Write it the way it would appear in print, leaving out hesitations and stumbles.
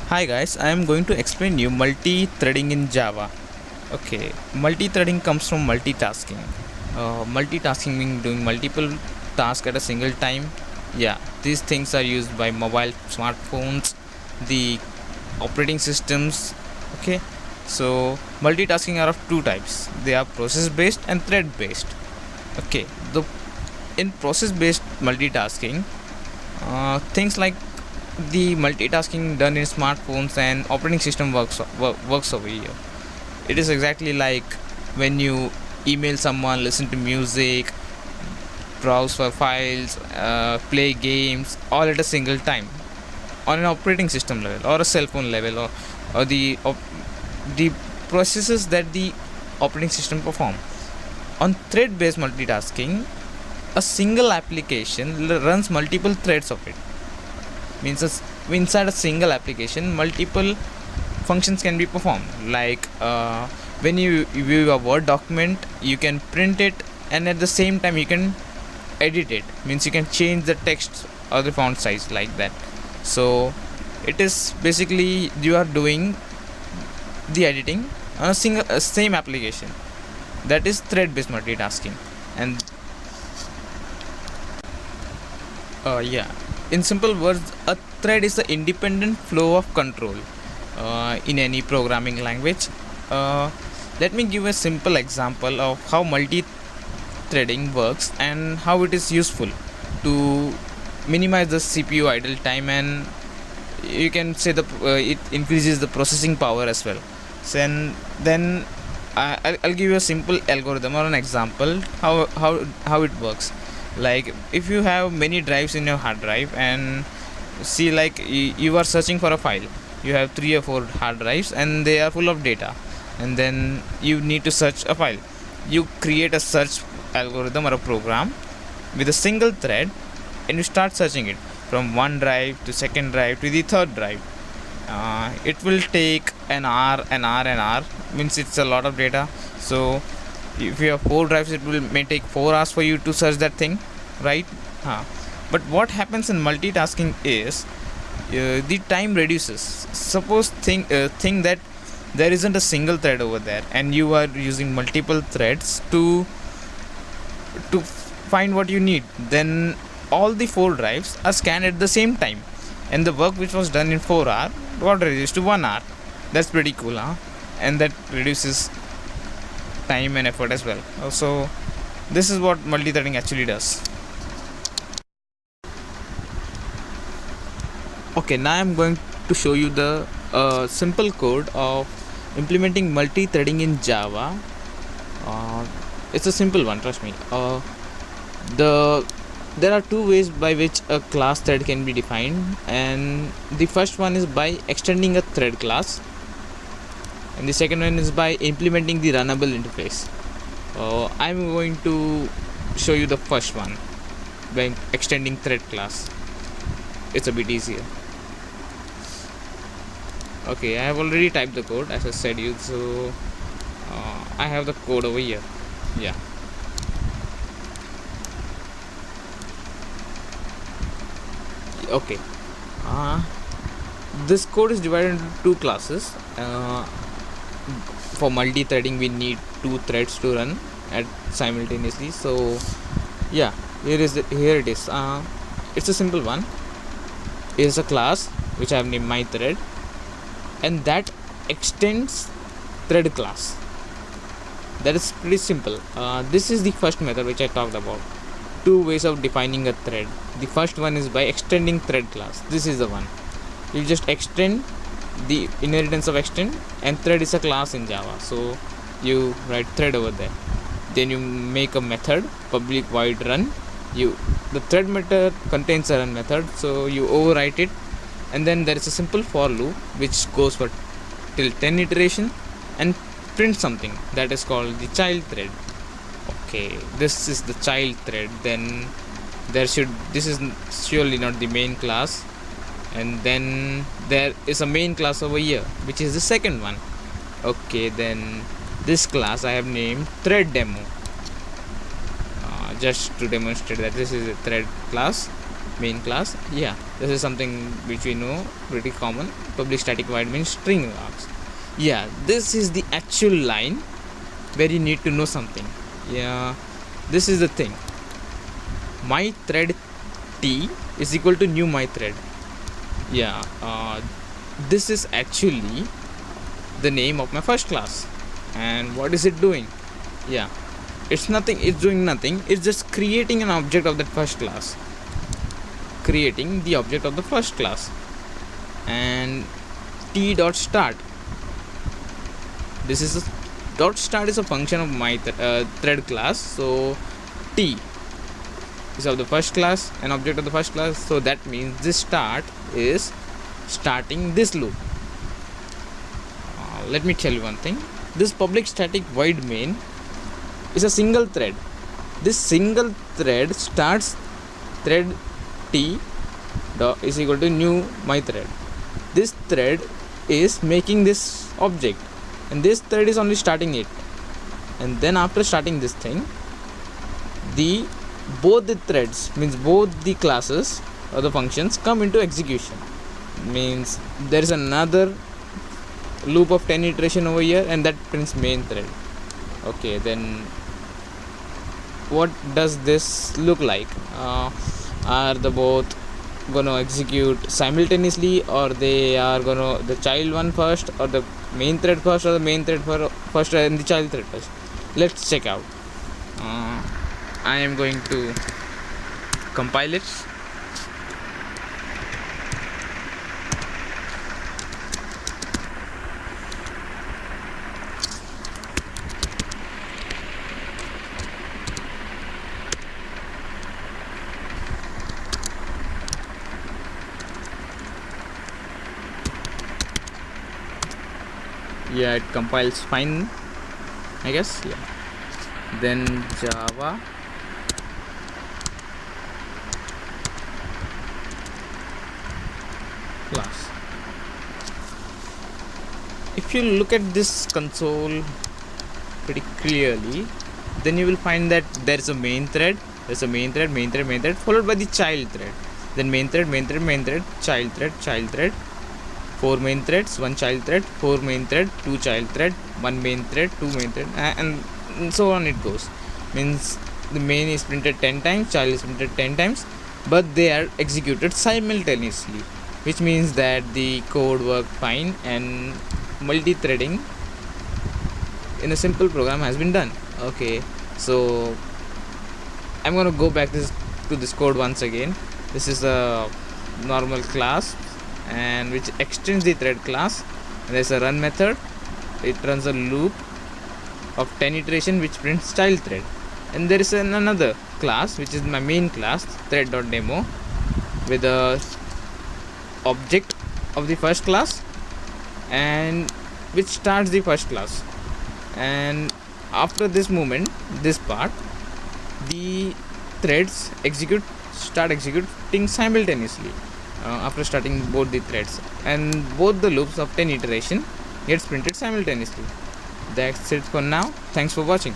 Hi guys, I am going to explain you multi-threading in Java. Okay, multi-threading comes from multitasking. Multitasking means doing multiple tasks at a single time. Yeah, these things are used by mobile smartphones, the operating systems. Okay, so multitasking are of two types. They are process-based and thread-based. Okay, the in process-based multitasking, things like the multitasking done in smartphones and operating system works over here. It is exactly like when you email someone, listen to music, browse for files, play games, all at a single time on an operating system level or a cell phone level, or the processes that the operating system perform. On thread based multitasking, a single application runs multiple threads of it. Means inside a single application multiple functions can be performed, like when you view a word document, you can print it, and at the same time you can edit it. Means you can change the text or the font size like that. So it is basically you are doing the editing on a same application. That is thread based multitasking. And yeah, in simple words, a thread is the independent flow of control in any programming language. Uh, Let me give a simple example of how multi-threading works and how it is useful to minimize the CPU idle time, and you can say it increases the processing power as well. So, and then I'll give you a simple algorithm or an example how it works. Like if you have many drives in your hard drive, and see, like you are searching for a file, you have 3 or 4 hard drives and they are full of data, and then you need to search a file. You create a search algorithm or a program with a single thread, and you start searching it from one drive to second drive to the third drive. It will take an hour. Means it's a lot of data. So if you have 4 drives, it will may take 4 hours for you to search that thing, right? But what happens in multitasking is the time reduces. Suppose think that there isn't a single thread over there, and you are using multiple threads to find what you need. Then all the 4 drives are scanned at the same time, and the work which was done in 4 hours got reduced to 1 hour. That's pretty cool, huh? And that reduces time and effort as well. So this is what multi-threading actually does. Okay, now I'm going to show you the simple code of implementing multi-threading in Java. It's a simple one, trust me. There are two ways by which a class thread can be defined, and the first one is by extending a thread class, and the second one is by implementing the runnable interface. I'm going to show you the first one by extending thread class. It's a bit easier. Okay, I have already typed the code as I said you, so I have the code over here. Yeah. Okay. This code is divided into two classes. For multi-threading, we need 2 threads to run at simultaneously. So yeah, here it is. It's a simple one. It's a class which I have named my thread, and that extends thread class. That is pretty simple. This is the first method which I talked about. Two ways of defining a thread. The first one is by extending thread class. This is the one. You just extend the inheritance of extend, and thread is a class in Java, so you write thread over there. Then you make a method public void run. The thread method contains a run method, so you overwrite it, and then there is a simple for loop which goes for till 10 iteration and print something that is called the child thread. Okay, this is the child thread. Then this is surely not the main class, and then there is a main class over here which is the second one. Okay, then this class I have named thread demo, just to demonstrate that this is a thread class. main class. Yeah, this is something which we know pretty common. Public static void means string args. Yeah, this is the actual line where you need to know something. Yeah, this is the thing. My thread t is equal to new my thread. Yeah, this is actually the name of my first class. And what is it doing? Yeah, it's nothing, it's doing nothing, it's just creating an object of that first class, creating the object of the first class. And t dot start, this is dot start is a function of my thread class. So t is of the first class, an object of the first class, so that means this start is starting this loop. Let me tell you one thing. This public static void main is a single thread. This single thread starts thread t is equal to new my thread. This thread is making this object, and this thread is only starting it. And then after starting this thing, both the threads, means both the classes or the functions, come into execution. Means there is another loop of 10 iteration over here, and that prints main thread. Okay, then what does this look like? Are the both gonna execute simultaneously, or they are gonna the child one first, or the main thread first, or the main thread first and the child thread first? Let's check out. I am going to compile it. Yeah, it compiles fine, I guess. Yeah, then Java class. If you look at this console pretty clearly, then you will find that there's a main thread, main thread, followed by the child thread, then main thread, child thread, 4 main threads, 1 child thread, 4 main thread, 2 child thread, 1 main thread, 2 main thread, and so on it goes. Means the main is printed 10 times, child is printed 10 times, but they are executed simultaneously, which means that the code worked fine and multi-threading in a simple program has been done. Okay, so I'm gonna go back to this code once again. This is a normal class, and which extends the thread class. And there's a run method. It runs a loop of 10 iteration which prints child thread. And there is another class which is my main class, thread.demo, with a object of the first class, and which starts the first class. And after this movement, this part, the threads start executing simultaneously after starting both the threads, and both the loops of 10 iteration gets printed simultaneously. That's it for now. Thanks for watching.